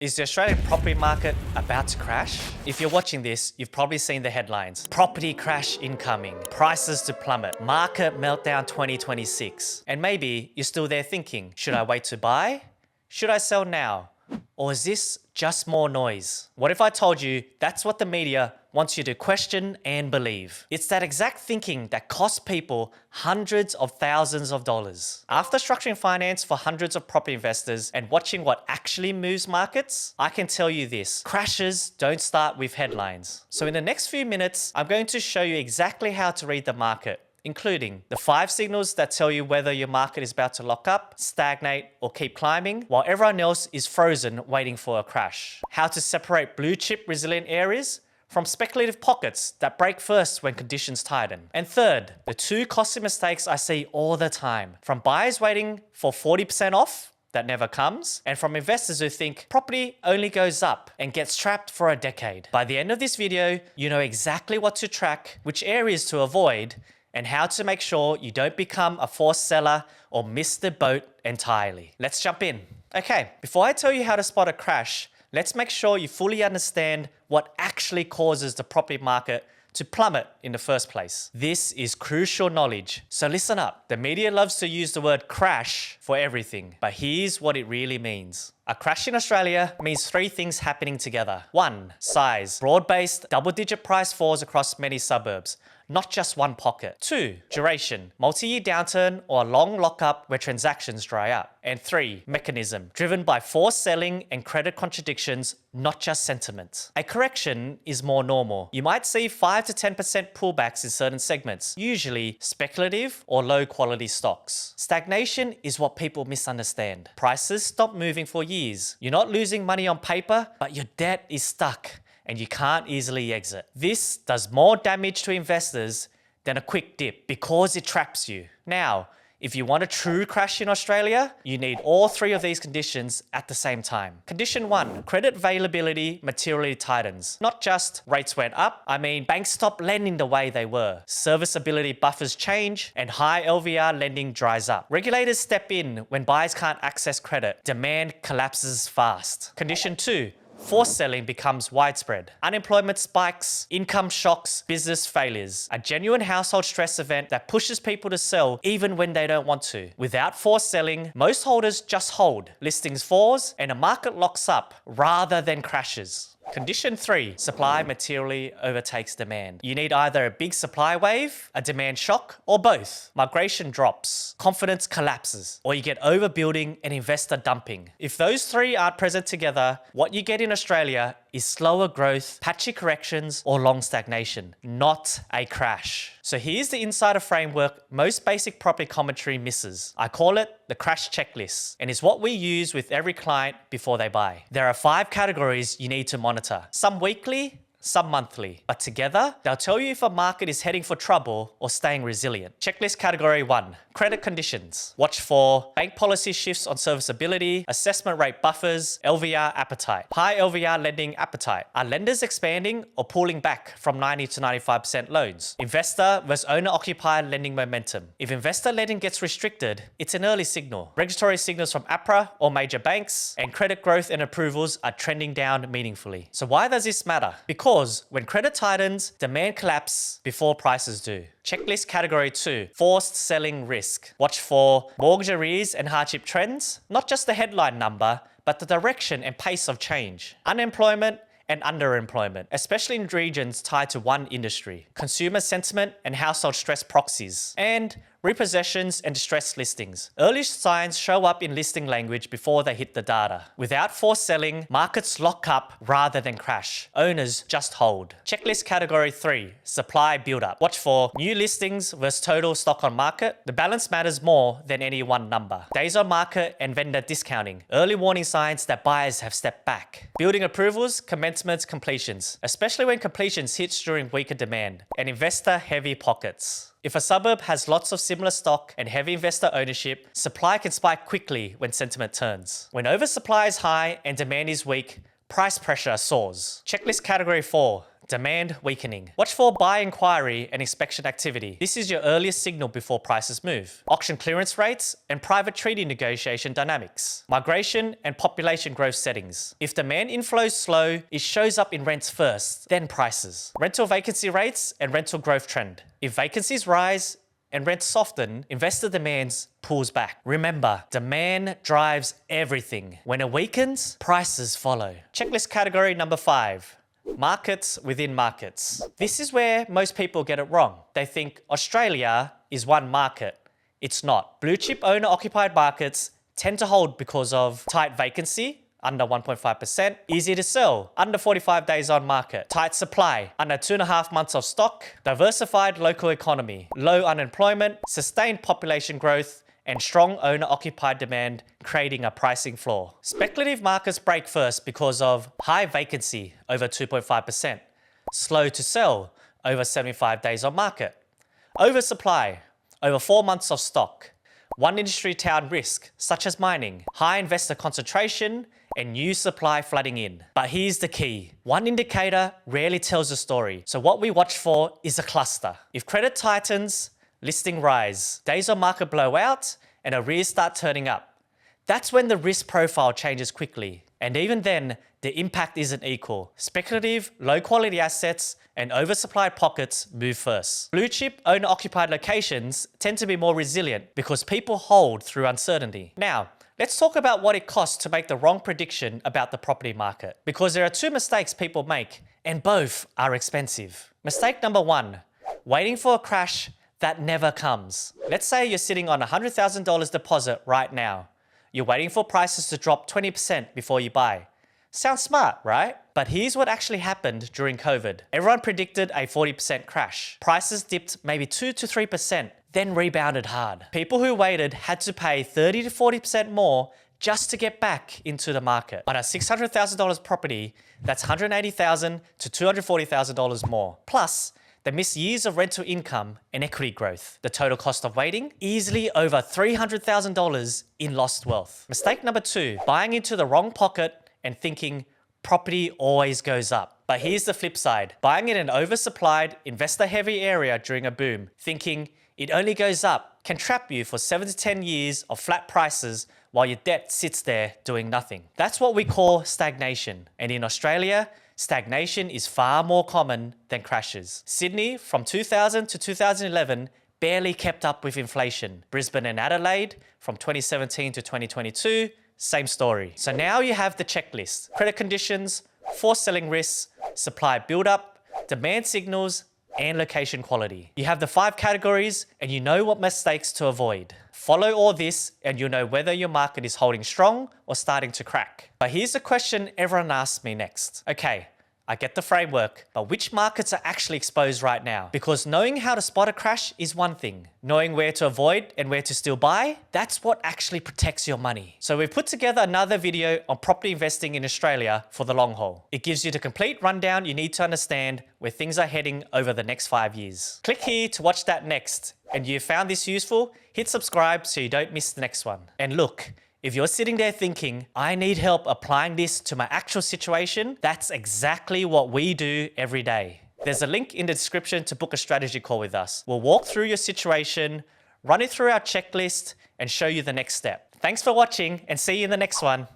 Is the Australian property market about to crash? If you're watching this, you've probably seen the headlines. Property crash incoming, prices to plummet, market meltdown 2026. And maybe you're still there thinking, should I wait to buy? Should I sell now? Or is this just more noise? What if I told you that's what the media wants you to question and believe? It's that exact thinking that costs people hundreds of thousands of dollars. After structuring finance for hundreds of property investors and watching what actually moves markets, I can tell you this: crashes don't start with headlines. So in the next few minutes, I'm going to show you exactly how to read the market, including the 5 signals that tell you whether your market is about to lock up, stagnate, or keep climbing, while everyone else is frozen waiting for a crash. How to separate blue chip resilient areas from speculative pockets that break first when conditions tighten. And third, the 2 costly mistakes I see all the time, from buyers waiting for 40% off that never comes, and from investors who think property only goes up and gets trapped for a decade. By the end of this video, you know exactly what to track, which areas to avoid, and how to make sure you don't become a forced seller or miss the boat entirely. Let's jump in. Okay, before I tell you how to spot a crash, let's make sure you fully understand what actually causes the property market to plummet in the first place. This is crucial knowledge, so listen up. The media loves to use the word crash for everything, but here's what it really means. A crash in Australia means 3 things happening together. 1. Size. Broad-based, double-digit price falls across many suburbs, not just one pocket. 2. Duration. Multi-year downturn or a long lockup where transactions dry up. And 3. Mechanism. Driven by forced selling and credit contradictions, not just sentiment. A correction is more normal. You might see 5 to 10% pullbacks in certain segments, usually speculative or low-quality stocks. Stagnation is what people misunderstand. Prices stop moving for years. You're not losing money on paper, but your debt is stuck and you can't easily exit. This does more damage to investors than a quick dip because it traps you. Now, if you want a true crash in Australia, you need all 3 of these conditions at the same time. Condition 1, credit availability materially tightens. Not just rates went up, I mean banks stopped lending the way they were. Serviceability buffers change and high LVR lending dries up. Regulators step in when buyers can't access credit. Demand collapses fast. Condition 2, forced selling becomes widespread. Unemployment spikes, income shocks, business failures. A genuine household stress event that pushes people to sell even when they don't want to. Without forced selling, most holders just hold. Listings falls and a market locks up rather than crashes. Condition 3, supply materially overtakes demand. You need either a big supply wave, a demand shock, or both. Migration drops, confidence collapses, or you get overbuilding and investor dumping. If those 3 aren't present together, what you get in Australia is slower growth, patchy corrections, or long stagnation, not a crash. So here's the insider framework most basic property commentary misses. I call it the crash checklist, and it's what we use with every client before they buy. There are 5 categories you need to monitor, some weekly, some monthly, but together, they'll tell you if a market is heading for trouble or staying resilient. Checklist category 1, credit conditions. Watch for bank policy shifts on serviceability, assessment rate buffers, LVR appetite. High LVR lending appetite. Are lenders expanding or pulling back from 90 to 95% loans? Investor versus owner-occupier lending momentum. If investor lending gets restricted, it's an early signal. Regulatory signals from APRA or major banks, and credit growth and approvals are trending down meaningfully. So why does this matter? Because when credit tightens, demand collapses before prices do. Checklist category 2, forced selling risk. Watch for mortgage arrears and hardship trends, not just the headline number, but the direction and pace of change. Unemployment and underemployment, especially in regions tied to one industry. Consumer sentiment and household stress proxies. And repossessions and distressed listings. Early signs show up in listing language before they hit the data. Without forced selling, markets lock up rather than crash. Owners just hold. Checklist category 3, supply build-up. Watch for new listings versus total stock on market. The balance matters more than any one number. Days on market and vendor discounting. Early warning signs that buyers have stepped back. Building approvals, commencements, completions, especially when completions hits during weaker demand. And investor-heavy pockets. If a suburb has lots of similar stock and heavy investor ownership, supply can spike quickly when sentiment turns. When oversupply is high and demand is weak, price pressure soars. Checklist category 4, demand weakening. Watch for buy inquiry and inspection activity. This is your earliest signal before prices move. Auction clearance rates and private treaty negotiation dynamics. Migration and population growth settings. If demand inflow is slow, it shows up in rents first, then prices. Rental vacancy rates and rental growth trend. If vacancies rise and rents soften, investor demands pulls back. Remember, demand drives everything. When it weakens, prices follow. Checklist category number 5. Markets within markets. This is where most people get it wrong. They think Australia is one market. It's not. Blue chip owner-occupied markets tend to hold because of tight vacancy, under 1.5%, easy to sell, under 45 days on market, tight supply, under 2.5 months of stock, diversified local economy, low unemployment, sustained population growth, and strong owner-occupied demand, creating a pricing floor. Speculative markets break first because of high vacancy, over 2.5%, slow to sell, over 75 days on market, oversupply, over 4 months of stock, one industry town risk, such as mining, high investor concentration, and new supply flooding in. But here's the key. One indicator rarely tells the story. So what we watch for is a cluster. If credit tightens, listing rise, days on market blow out, and arrears start turning up, that's when the risk profile changes quickly. And even then, the impact isn't equal. Speculative, low-quality assets and oversupplied pockets move first. Blue chip owner-occupied locations tend to be more resilient because people hold through uncertainty. Now, let's talk about what it costs to make the wrong prediction about the property market. Because there are 2 mistakes people make, and both are expensive. Mistake number 1, waiting for a crash that never comes. Let's say you're sitting on a $100,000 deposit right now. You're waiting for prices to drop 20% before you buy. Sounds smart, right? But here's what actually happened during COVID. Everyone predicted a 40% crash. Prices dipped maybe 2 to 3%, then rebounded hard. People who waited had to pay 30 to 40% more just to get back into the market. On a $600,000 property, that's $180,000 to $240,000 more. Plus, they miss years of rental income and equity growth. The total cost of waiting, easily over $300,000 in lost wealth. Mistake number 2, buying into the wrong pocket and thinking property always goes up. But here's the flip side. Buying in an oversupplied, investor-heavy area during a boom, thinking it only goes up, can trap you for 7 to 10 years of flat prices while your debt sits there doing nothing. That's what we call stagnation. And in Australia, stagnation is far more common than crashes. Sydney, from 2000 to 2011, barely kept up with inflation. Brisbane and Adelaide, from 2017 to 2022, same story. So now you have the checklist. Credit conditions, forced selling risks, supply build-up, demand signals, and location quality. You have the 5 categories and you know what mistakes to avoid. Follow all this and you'll know whether your market is holding strong or starting to crack. But here's the question everyone asks me next. Okay, I get the framework, but which markets are actually exposed right now? Because knowing how to spot a crash is one thing. Knowing where to avoid and where to still buy, that's what actually protects your money. So we've put together another video on property investing in Australia for the long haul. It gives you the complete rundown you need to understand where things are heading over the next 5 years. Click here to watch that next. And you found this useful, hit subscribe so you don't miss the next one. And look, if you're sitting there thinking, I need help applying this to my actual situation, that's exactly what we do every day. There's a link in the description to book a strategy call with us. We'll walk through your situation, run it through our checklist, and show you the next step. Thanks for watching and see you in the next one.